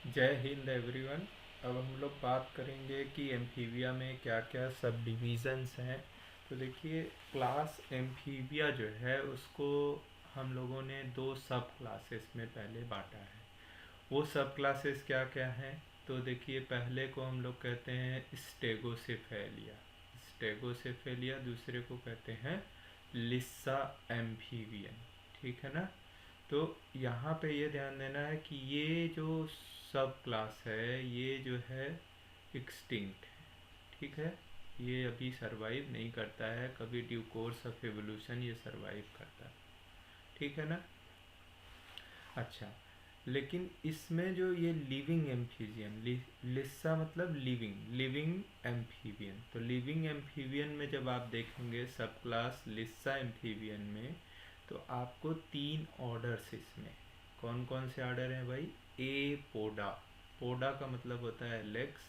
जय हिंद एवरीवन। अब हम लोग बात करेंगे कि एम्फीबिया में क्या क्या सब डिविज़न्स हैं। तो देखिए, क्लास एम्फीबिया जो है उसको हम लोगों ने दो सब क्लासेस में पहले बांटा है। वो सब क्लासेस क्या क्या हैं? तो देखिए, पहले को हम लोग कहते हैं स्टेगोसेफेलिया। स्टेगोसेफेलिया दूसरे को कहते हैं लिस्सा एम्फीबियन। ठीक है ना? तो यहाँ पे ये ध्यान देना है कि ये जो सब क्लास है ये जो है एक्सटिंक्ट है। ठीक है, ये अभी सरवाइव नहीं करता है, कभी ड्यू कोर्स ऑफ एवोल्यूशन ये सरवाइव करता है। ठीक है ना? अच्छा, लेकिन इसमें जो ये लिविंग एम्फीबियन, लिस्सा मतलब लिविंग, लिविंग एम्फीबियन, तो लिविंग एम्फीबियन में जब आप देखेंगे सब क्लास लिस्सा एम्फीबियन में, तो आपको तीन ऑर्डर्स इसमें, कौन कौन से ऑर्डर हैं भाई? ए पोडा, पोडा का मतलब होता है लेग्स,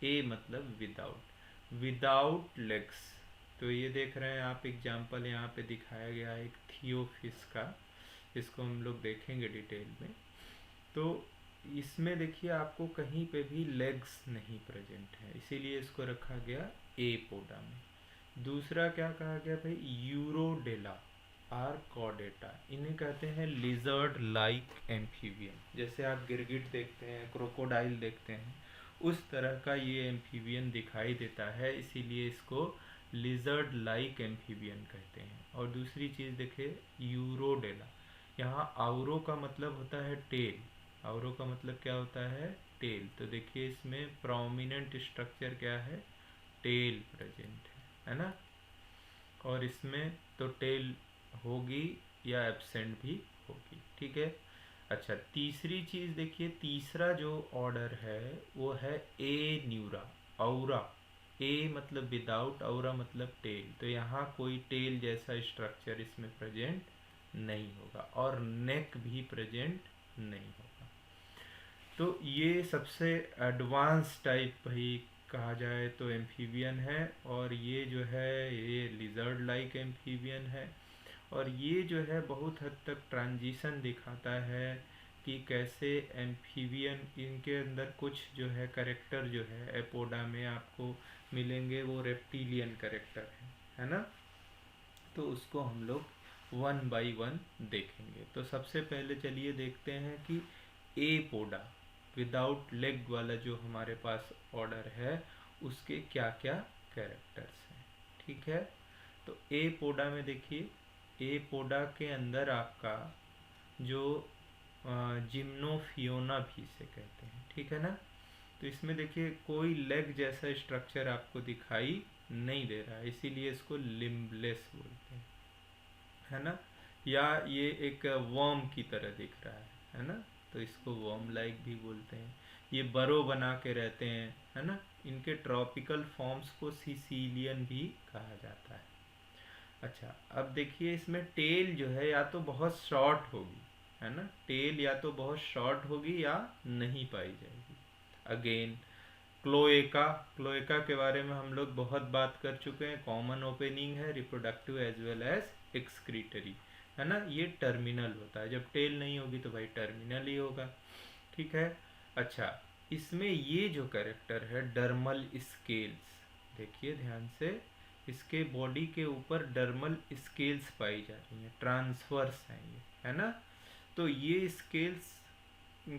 ए मतलब विदाउट, विदाउट लेग्स। तो ये देख रहे हैं आप, एग्जाम्पल यहाँ पे दिखाया गया है एक थियोफिस का, इसको हम लोग देखेंगे डिटेल में। तो इसमें देखिए आपको कहीं पे भी लेग्स नहीं प्रेजेंट है, इसीलिए इसको रखा गया ए पोडा में। दूसरा क्या कहा गया भाई? यूरोडेला आर कॉडेटा, इन्हें कहते हैं लिजर्ड लाइक एम्फीबियन। जैसे आप गिरगिट देखते हैं, क्रोकोडाइल देखते हैं, उस तरह का ये एम्फीबियन दिखाई देता है, इसीलिए इसको लिजर्ड लाइक एम्फीबियन कहते हैं। और दूसरी चीज़ देखिए, यूरोडेला, यहाँ आउरो का मतलब होता है टेल, आउरो का मतलब क्या होता है? टेल। तो देखिए इसमें प्रोमिनेंट स्ट्रक्चर क्या है? टेल प्रेजेंट है ना? और इसमें तो टेल होगी या एब्सेंट भी होगी। ठीक है। अच्छा, तीसरी चीज़ देखिए, तीसरा जो ऑर्डर है वो है ए न्यूरा, औरा। ए मतलब विदाउट, औरा मतलब टेल, तो यहाँ कोई टेल जैसा स्ट्रक्चर इसमें प्रेजेंट नहीं होगा और नेक भी प्रेजेंट नहीं होगा। तो ये सबसे एडवांस टाइप भाई कहा जाए तो एम्फीबियन है, और ये जो है ये लिजर्ड लाइक एम्फीबियन है। और ये जो है बहुत हद तक ट्रांजिशन दिखाता है कि कैसे एम्फीबियन, इनके अंदर कुछ जो है करेक्टर जो है एपोडा में आपको मिलेंगे, वो रेप्टिलियन करेक्टर है ना? तो उसको हम लोग वन बाय वन देखेंगे। तो सबसे पहले चलिए देखते हैं कि ए पोडा विदाउट लेग वाला जो हमारे पास ऑर्डर है उसके क्या क्या कैरेक्टर्स हैं। ठीक है। तो ए पोडा में देखिए, ए पोडा के अंदर आपका जो जिम्नोफियोना भी से कहते हैं, ठीक है ना? तो इसमें देखिए कोई लेग जैसा स्ट्रक्चर आपको दिखाई नहीं दे रहा है, इसीलिए इसको लिम्बलेस बोलते हैं, है ना? या ये एक वर्म की तरह दिख रहा है ना? तो इसको वर्म लाइक भी बोलते हैं। ये बरो बना के रहते हैं, है ना? इनके ट्रॉपिकल फॉर्म्स को सिसिलियन भी कहा जाता है। अच्छा, अब देखिए इसमें टेल जो है या तो बहुत शॉर्ट होगी, है ना? टेल या तो बहुत शॉर्ट होगी या नहीं पाई जाएगी। अगेन क्लोएका, क्लोएका के बारे में हम लोग बहुत बात कर चुके हैं। कॉमन ओपनिंग है, reproductive as well as excretory, है ना? ये टर्मिनल होता है, जब टेल नहीं होगी तो भाई टर्मिनल ही होगा। ठीक है। अच्छा, इसमें ये जो कैरेक्टर है डर्मल स्केल्स, देखिए ध्यान से, इसके बॉडी के ऊपर डर्मल स्केल्स पाई जा रही हैं, ट्रांसवर्स हैं ये, है ना? तो ये स्केल्स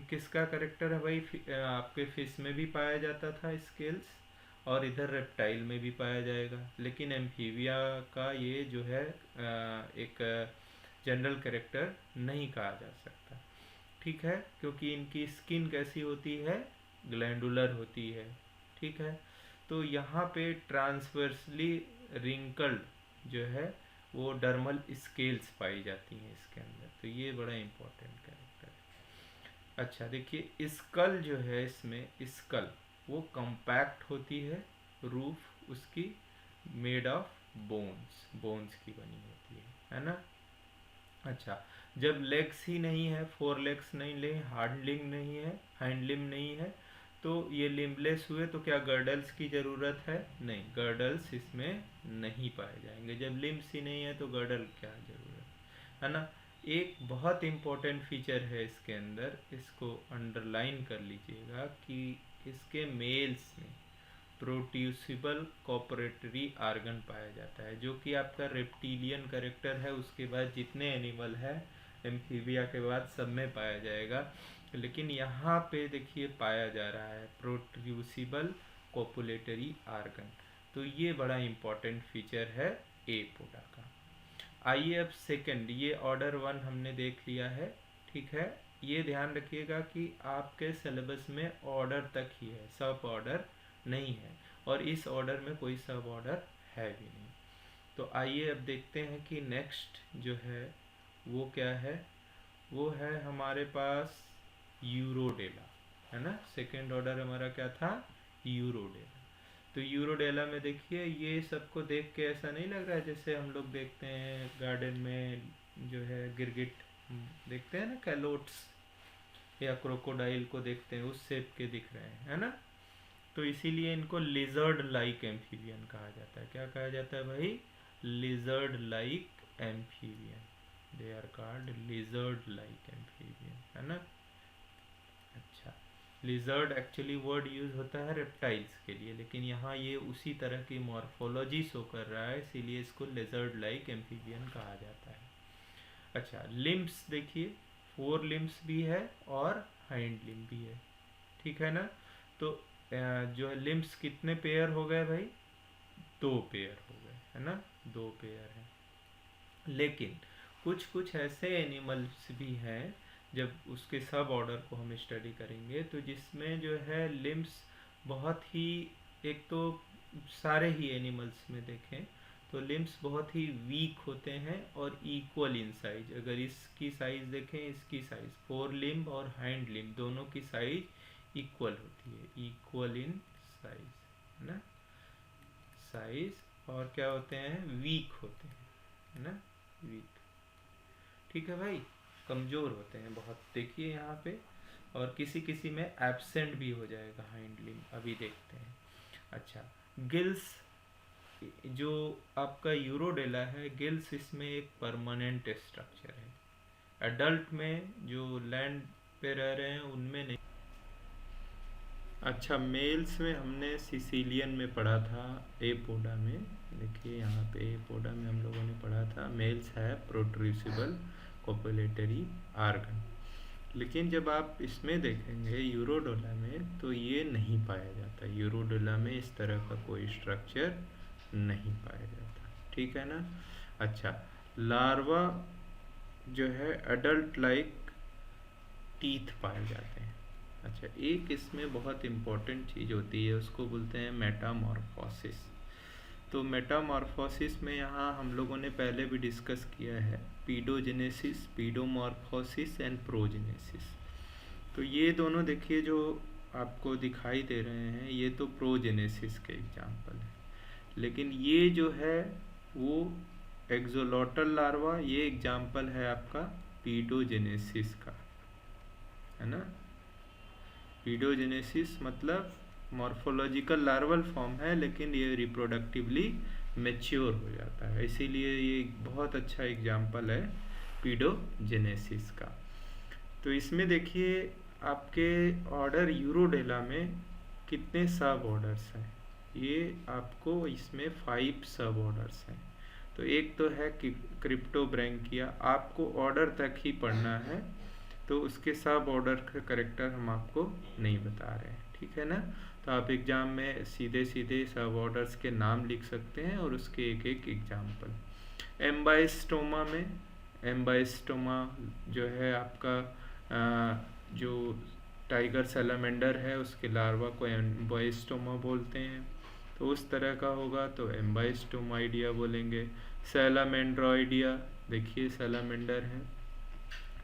किसका करेक्टर है भाई? आपके फिश में भी पाया जाता था स्केल्स, और इधर रेप्टाइल में भी पाया जाएगा, लेकिन एम्फीबिया का ये जो है एक जनरल करेक्टर नहीं कहा जा सकता। ठीक है, क्योंकि इनकी स्किन कैसी होती है? ग्लैंडुलर होती है। ठीक है। तो यहाँ पे ट्रांसवर्सली रिंकल्ड जो है वो डर्मल स्केल्स पाई जाती हैं इसके अंदर, तो ये बड़ा इंपॉर्टेंट कैरेक्टर है। अच्छा देखिए, स्कल जो है इसमें, स्कल वो कॉम्पैक्ट होती है, रूफ उसकी मेड ऑफ बोन्स, बोन्स की बनी होती है ना? अच्छा, जब लेग्स ही नहीं है, फोर लेग्स नहीं ले, हार्डलिंग नहीं है, हैंडलिम नहीं है, तो ये लिम्बलेस हुए, तो क्या गर्डल्स की ज़रूरत है? नहीं, गर्डल्स इसमें नहीं पाए जाएंगे। जब लिम्स ही नहीं है तो गर्डल क्या ज़रूरत, है ना? एक बहुत इम्पोर्टेंट फीचर है इसके अंदर, इसको अंडरलाइन कर लीजिएगा कि इसके मेल्स में प्रोड्यूसिबल कॉपरेटरी आर्गन पाया जाता है, जो कि आपका रेप्टिलियन करेक्टर है, उसके बाद जितने एनिमल है एम्फीबिया के बाद सब में पाया जाएगा। लेकिन यहाँ पे देखिए पाया जा रहा है प्रोड्यूसिबल कॉपुलेटरी आर्गन, तो ये बड़ा इम्पोर्टेंट फीचर है एपोडा का। आइए अब सेकंड, ये ऑर्डर 1 हमने देख लिया है, ठीक है। ये ध्यान रखिएगा कि आपके सिलेबस में ऑर्डर तक ही है, सब ऑर्डर नहीं है, और इस ऑर्डर में कोई सब ऑर्डर है भी नहीं। तो आइए अब देखते हैं कि नेक्स्ट जो है वो क्या है। वो है हमारे पास यूरोडेला, है ना। सेकेंड ऑर्डर हमारा क्या था, यूरोडेला। तो यूरोडेला में देखिए ये सबको देख के ऐसा नहीं लग रहा है जैसे हम लोग देखते हैं गार्डन में जो है गिरगिट देखते हैं ना, कैलोट्स या क्रोकोडाइल को देखते हैं उस शेप के दिख रहे हैं, है ना। तो इसीलिए इनको लिजर्ड लाइक एम्फीबियन कहा जाता है। क्या कहा जाता है भाई, lizard like amphibian, they are called lizard like amphibian, है ना। अच्छा, लिजर्ड एक्चुअली वर्ड यूज होता है रेप्टाइल्स के लिए, लेकिन यहाँ ये उसी तरह की मॉर्फोलॉजी शो कर रहा है, इसीलिए इसको लिजर्ड लाइक एम्फीबियन कहा जाता है। अच्छा, लिम्स देखिए 4 लिम्स भी है और हाइंड लिम भी है, ठीक है ना। तो जो लिम्स कितने पेयर हो गए भाई, 2 पेयर हो गए, है ना, 2 पेयर है। लेकिन कुछ कुछ ऐसे एनिमल्स भी हैं, जब उसके सब ऑर्डर को हम स्टडी करेंगे तो जिसमें जो है लिम्स बहुत ही, एक तो सारे ही एनिमल्स में देखें तो लिम्स बहुत ही वीक होते हैं और इक्वल इन साइज। अगर इसकी साइज देखें, इसकी साइज 4 लिम्ब और हाइंड लिम्ब दोनों की साइज इक्वल होती है, इक्वल इन साइज, है ना, साइज। और क्या होते हैं, वीक होते हैं, है ना, वीक, ठीक है भाई, कमज़ोर होते हैं बहुत, देखिए यहाँ पे। और किसी किसी में एब्सेंट भी हो जाएगा हाइंड लिम्ब, अभी देखते हैं। अच्छा, गिल्स, जो आपका यूरोडेला है, गिल्स इसमें एक परमानेंट स्ट्रक्चर है। एडल्ट में जो लैंड पे रह रहे हैं उनमें नहीं। अच्छा, मेल्स में हमने सिसिलियन में पढ़ा था, एपोडा में, देखिए यहाँ पे एपोडा में हम लोगों ने पढ़ा था मेल्स है प्रोट्रूसिबल कोपुलेटरी आर्गन। लेकिन जब आप इसमें देखेंगे यूरोडोला में तो ये नहीं पाया जाता, यूरोडोला में इस तरह का कोई स्ट्रक्चर नहीं पाया जाता, ठीक है ना। अच्छा, लार्वा जो है एडल्ट लाइक टीथ पाए जाते हैं। अच्छा, एक इसमें बहुत इम्पोर्टेंट चीज़ होती है, उसको बोलते हैं मेटामॉर्फोसिस। तो मेटामॉर्फोसिस में यहाँ हम लोगों ने पहले भी डिस्कस किया है पीडोजेनेसिस, पीडोमॉर्फोसिस एंड प्रोजेनेसिस। तो ये दोनों देखिए जो आपको दिखाई दे रहे हैं, ये तो प्रोजेनेसिस के एग्जाम्पल है। लेकिन ये जो है वो एक्सोलॉटल लार्वा, ये एग्जाम्पल है आपका पीडोजेनेसिस का, है ना। पीडोजेनेसिस मतलब मॉर्फोलॉजिकल लार्वल फॉर्म है, लेकिन ये रिप्रोडक्टिवली मैच्योर हो जाता है, इसीलिए ये बहुत अच्छा एग्जाम्पल है पीडोजेनेसिस का। तो इसमें देखिए आपके ऑर्डर यूरोडेला में कितने सब ऑर्डर्स हैं, ये आपको इसमें 5 सब ऑर्डर्स हैं। तो एक तो है क्रिप्टोब्रैंकिया, आपको ऑर्डर तक ही पढ़ना है, तो उसके सब ऑर्डर का करेक्टर हम आपको नहीं बता रहे हैं, ठीक है ना। तो आप एग्ज़ाम में सीधे सीधे सब ऑर्डर्स के नाम लिख सकते हैं और उसके एक एक एग्जाम्पल। एम्बाइस्टोमा में, एम्बाइस्टोमा जो है आपका जो टाइगर सैलामेंडर है उसके लार्वा को एम्बाइस्टोमा बोलते हैं, तो उस तरह का होगा तो एम्बाइस्टोमाइडिया बोलेंगे। सैलामेंड्रॉइडिया, देखिए सैलामेंडर है,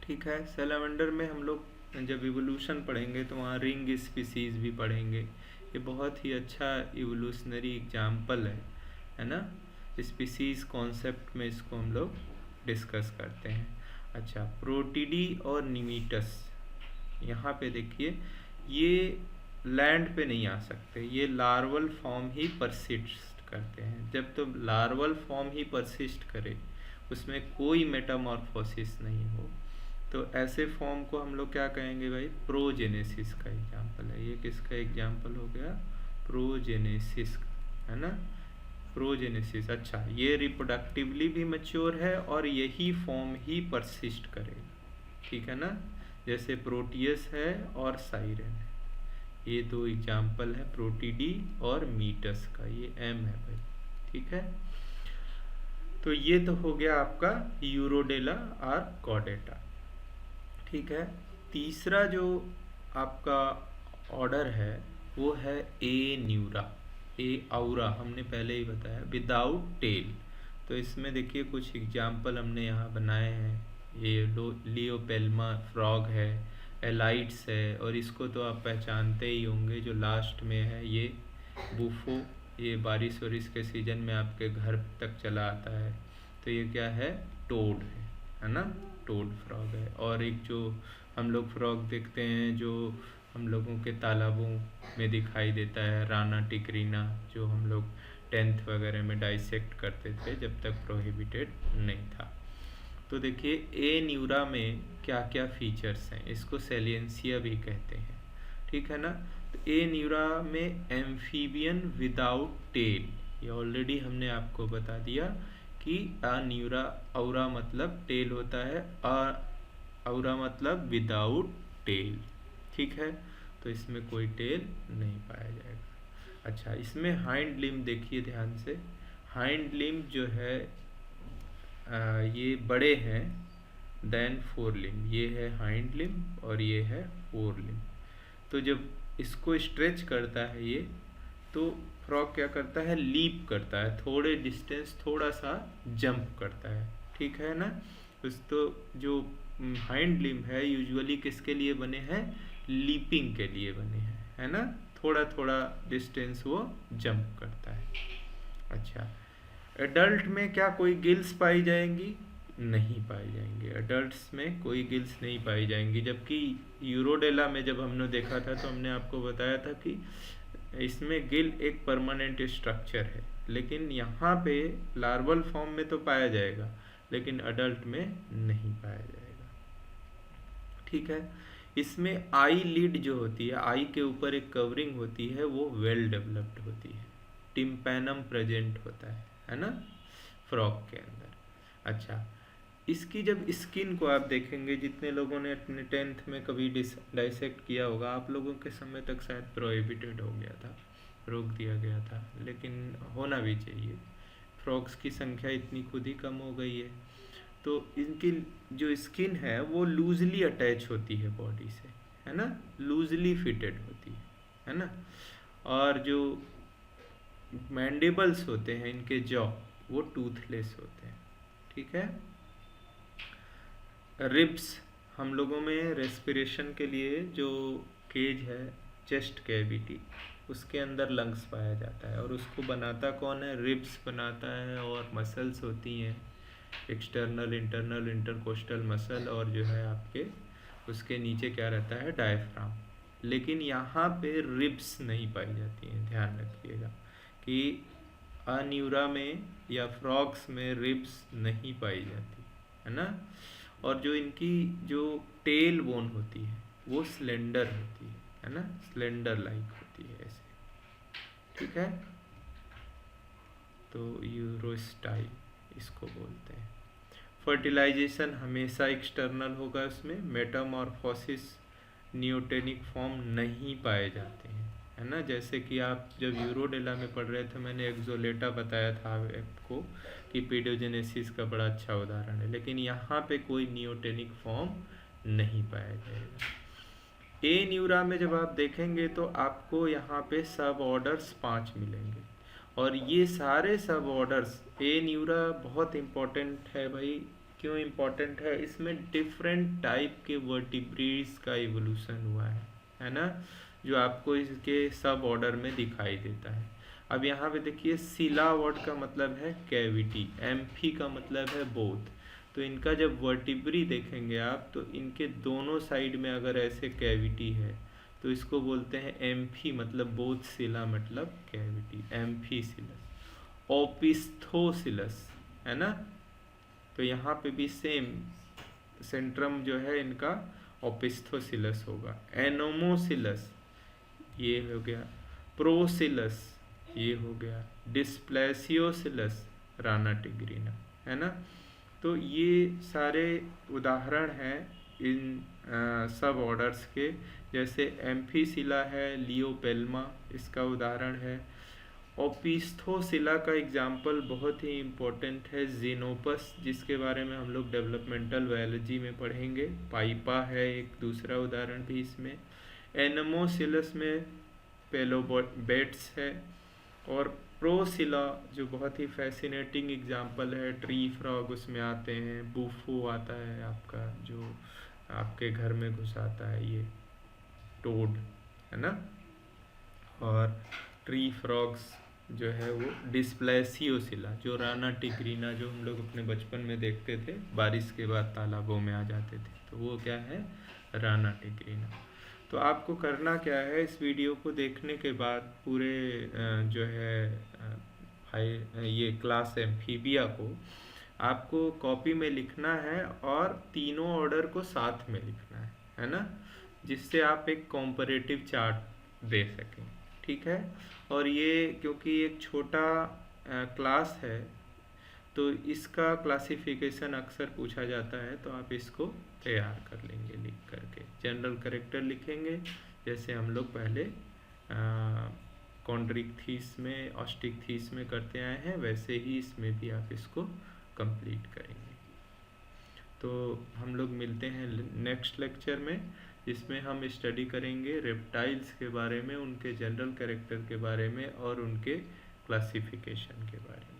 ठीक है। सैलामेंडर में हम लोग जब इवोल्यूशन पढ़ेंगे तो वहाँ रिंग स्पीसीज भी पढ़ेंगे, ये बहुत ही अच्छा इवोल्यूशनरी एग्जाम्पल है ना। स्पीसीज कॉन्सेप्ट में इसको हम लोग डिस्कस करते हैं। अच्छा, प्रोटिडी और निमीटस, यहाँ पे देखिए ये लैंड पे नहीं आ सकते, ये लार्वल फॉर्म ही परसिस्ट करते हैं। जब तो लार्वल फॉर्म ही परसिस्ट करे उसमें कोई मेटामॉर्फोसिस नहीं हो, तो ऐसे फॉर्म को हम लोग क्या कहेंगे भाई, प्रोजेनेसिस का एग्जाम्पल है। ये किसका एग्जाम्पल हो गया, प्रोजेनेसिस, है ना, प्रोजेनेसिस। अच्छा, ये रिप्रोडक्टिवली भी मैच्योर है और यही फॉर्म ही परसिस्ट करेगा, ठीक है ना, जैसे प्रोटियस है और साइरन है। ये दो एग्जाम्पल है प्रोटीडी और मीटस का, ये एम है भाई, ठीक है। तो ये तो हो गया आपका यूरोडेला और कॉर्डेटा, ठीक है। तीसरा जो आपका ऑर्डर है वो है ए न्यूरा, ए औरा, हमने पहले ही बताया, विदाउट टेल। तो इसमें देखिए कुछ एग्जाम्पल हमने यहाँ बनाए हैं। ये लियोपेल्मा फ्रॉग है, एलाइट्स है, और इसको तो आप पहचानते ही होंगे, जो लास्ट में है ये बुफो, ये बारिश वारिश के सीजन में आपके घर तक चला आता है। तो ये क्या है, टोड है ना, टोड फ्रॉग है। और एक जो हम लोग फ्रॉग देखते हैं जो हम लोगों के तालाबों में दिखाई देता है, राना टिकरीना, जो हम लोग 10th वगैरह में डाइसेक्ट करते थे जब तक प्रोहिबिटेड नहीं था। तो देखिए ए न्यूरा में क्या क्या फीचर्स हैं, इसको सेलियंसिया भी कहते हैं, ठीक है ना। तो ए न्यूरा में एम्फीबियन विदाउट टेल, ये ऑलरेडी हमने आपको बता दिया कि आ न्यूरा, औरा मतलब टेल होता है, औरा मतलब विदाउट टेल, ठीक है। तो इसमें कोई टेल नहीं पाया जाएगा। अच्छा, इसमें हाइंड लिम्ब देखिए ध्यान से, हाइंड लिम्ब जो है ये बड़े हैं देन फोर लिम्ब, ये है हाइंड लिम्ब और ये है फोर लिम्ब। तो जब इसको स्ट्रेच करता है ये, तो फ्रॉग क्या करता है, लीप करता है, थोड़े डिस्टेंस थोड़ा सा जंप करता है, ठीक है ना। उस तो जो हाइंड लिम्ब है यूजुअली किसके लिए बने हैं, लीपिंग के लिए बने हैं, है ना, थोड़ा थोड़ा डिस्टेंस वो जंप करता है। अच्छा, एडल्ट में क्या कोई गिल्स पाई जाएंगी, नहीं पाई जाएंगी, एडल्ट्स में कोई गिल्स नहीं पाई जाएंगी। जबकि यूरोडेला में जब हमने देखा था तो हमने आपको बताया था कि इसमें गिल एक परमानेंट स्ट्रक्चर है, लेकिन यहाँ पे लार्वल फॉर्म में तो पाया जाएगा लेकिन अडल्ट में नहीं पाया जाएगा, ठीक है। इसमें आई लिड जो होती है, आई के ऊपर एक कवरिंग होती है, वो वेल डेवलप्ड होती है, टिम्पैनम प्रेजेंट होता है ना, फ्रॉग के अंदर। अच्छा, इसकी जब स्किन को आप देखेंगे, जितने लोगों ने अपने 10th में कभी डाइसेक्ट किया होगा, आप लोगों के समय तक शायद प्रोहिबिटेड हो गया था, रोक दिया गया था, लेकिन होना भी चाहिए, फ्रॉग्स की संख्या इतनी खुद ही कम हो गई है। तो इनकी जो स्किन है वो लूजली अटैच होती है बॉडी से, है ना, लूजली फिटेड होती है ना। और जो मैंडिबल्स होते हैं इनके जॉ, वो टूथलेस होते हैं, ठीक है। रिब्स, हम लोगों में रेस्पिरेशन के लिए जो केज है, चेस्ट कैविटी, उसके अंदर लंग्स पाया जाता है, और उसको बनाता कौन है, रिब्स बनाता है, और मसल्स होती हैं, एक्सटर्नल, इंटरनल, इंटरकोस्टल मसल, और जो है आपके उसके नीचे क्या रहता है, डायफ्राम। लेकिन यहाँ पे रिब्स नहीं पाई जाती हैं, ध्यान रखिएगा कि अन्यूरा में या फ्रॉग्स में रिब्स नहीं पाई जाती, है ना। और जो इनकी जो टेल बोन होती है वो स्लेंडर होती है ना, स्लेंडर लाइक होती है ऐसे, ठीक है। तो यूरोस्टाइल इसको बोलते हैं। फर्टिलाइजेशन हमेशा एक्सटर्नल होगा, उसमें मेटामॉर्फोसिस, नियोटेनिक फॉर्म नहीं पाए जाते हैं, है ना। जैसे कि आप जब यूरोडेला में पढ़ रहे थे, मैंने एक्सोलेटा बताया था आपको कि पीडोजेनेसिस का बड़ा अच्छा उदाहरण है, लेकिन यहाँ पे कोई नियोटेनिक फॉर्म नहीं पाया जाएगा। ए न्यूरा में जब आप देखेंगे तो आपको यहाँ पे सब ऑर्डर्स 5 मिलेंगे, और ये सारे सब ऑर्डर्स, ए न्यूरा बहुत इम्पोर्टेंट है भाई। क्यों इम्पोर्टेंट है, इसमें डिफरेंट टाइप के वर्टिब्रेट्स का इवोल्यूशन हुआ है ना, जो आपको इसके सब ऑर्डर में दिखाई देता है। अब यहाँ पे देखिए, सिला वर्ड का मतलब है कैविटी, एम्फी का मतलब है बोथ। तो इनका जब वर्टिब्री देखेंगे आप, तो इनके दोनों साइड में अगर ऐसे कैविटी है तो इसको बोलते हैं एम्फी, मतलब बोथ, सिला मतलब कैविटी, एम्फीसिलस। ओपिस्थोसिलस, है ना, तो यहाँ पे भी सेम सेंट्रम जो है इनका ओपिस्थोसिलस होगा। एनोमोसिलस ये हो गया, प्रोसिलस ये हो गया, डिस्प्लेसियोसिलस राना टिग्रीना, है ना। तो ये सारे उदाहरण हैं इन सब ऑर्डर्स के। जैसे एम्फीसिला है, लियोपेल्मा इसका उदाहरण है। ओपिस्थोसिला का एग्जाम्पल बहुत ही इम्पोर्टेंट है, जेनोपस, जिसके बारे में हम लोग डेवलपमेंटल बायोलॉजी में पढ़ेंगे। पाइपा है एक दूसरा उदाहरण भी इसमें। एनमोसिलस में पेलोबेट्स है। और प्रोसिला जो बहुत ही फैसिनेटिंग एग्जाम्पल है, ट्री फ्रॉग उसमें आते हैं। बूफो आता है आपका, जो आपके घर में घुस आता है, ये टोड, है ना। और ट्री फ्रॉग्स जो है वो डिस्प्लेसियोसिला, जो राना टिग्रीना जो हम लोग अपने बचपन में देखते थे, बारिश के बाद तालाबों में आ जाते थे, तो वो क्या है, राना टिग्रीना। तो आपको करना क्या है, इस वीडियो को देखने के बाद पूरे जो है ये क्लास एम्फीबिया को आपको कॉपी में लिखना है और तीनों ऑर्डर को साथ में लिखना है ना, जिससे आप एक कॉम्परेटिव चार्ट दे सकें, ठीक है। और ये क्योंकि एक छोटा क्लास है तो इसका क्लासिफिकेशन अक्सर पूछा जाता है, तो आप इसको तैयार कर लेंगे लिख करके। जनरल कैरेक्टर लिखेंगे जैसे हम लोग पहले कॉन्ड्रिक थीस में, ऑस्टिक थीस में करते आए हैं, वैसे ही इसमें भी आप इसको कंप्लीट करेंगे। तो हम लोग मिलते हैं नेक्स्ट लेक्चर में, जिसमें हम स्टडी करेंगे रेप्टाइल्स के बारे में, उनके जनरल कैरेक्टर के बारे में और उनके क्लासिफिकेशन के बारे में।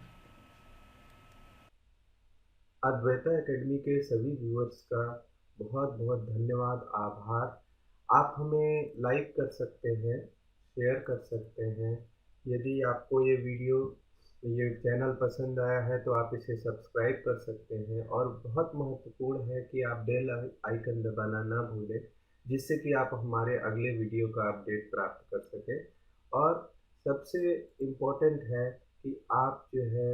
अद्वैता एकेडमी के सभी व्यूअर्स का बहुत बहुत धन्यवाद, आभार। आप हमें लाइक कर सकते हैं, शेयर कर सकते हैं। यदि आपको ये वीडियो, ये चैनल पसंद आया है तो आप इसे सब्सक्राइब कर सकते हैं। और बहुत महत्वपूर्ण है कि आप बेल आइकन दबाना ना भूलें, जिससे कि आप हमारे अगले वीडियो का अपडेट प्राप्त कर सकें। और सबसे इम्पोर्टेंट है कि आप जो है,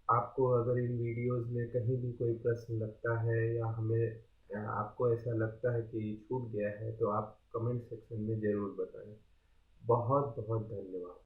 आपको अगर इन वीडियोस में कहीं भी कोई प्रश्न लगता है या हमें, या आपको ऐसा लगता है कि छूट गया है, तो आप कमेंट सेक्शन में ज़रूर बताएं। बहुत बहुत धन्यवाद।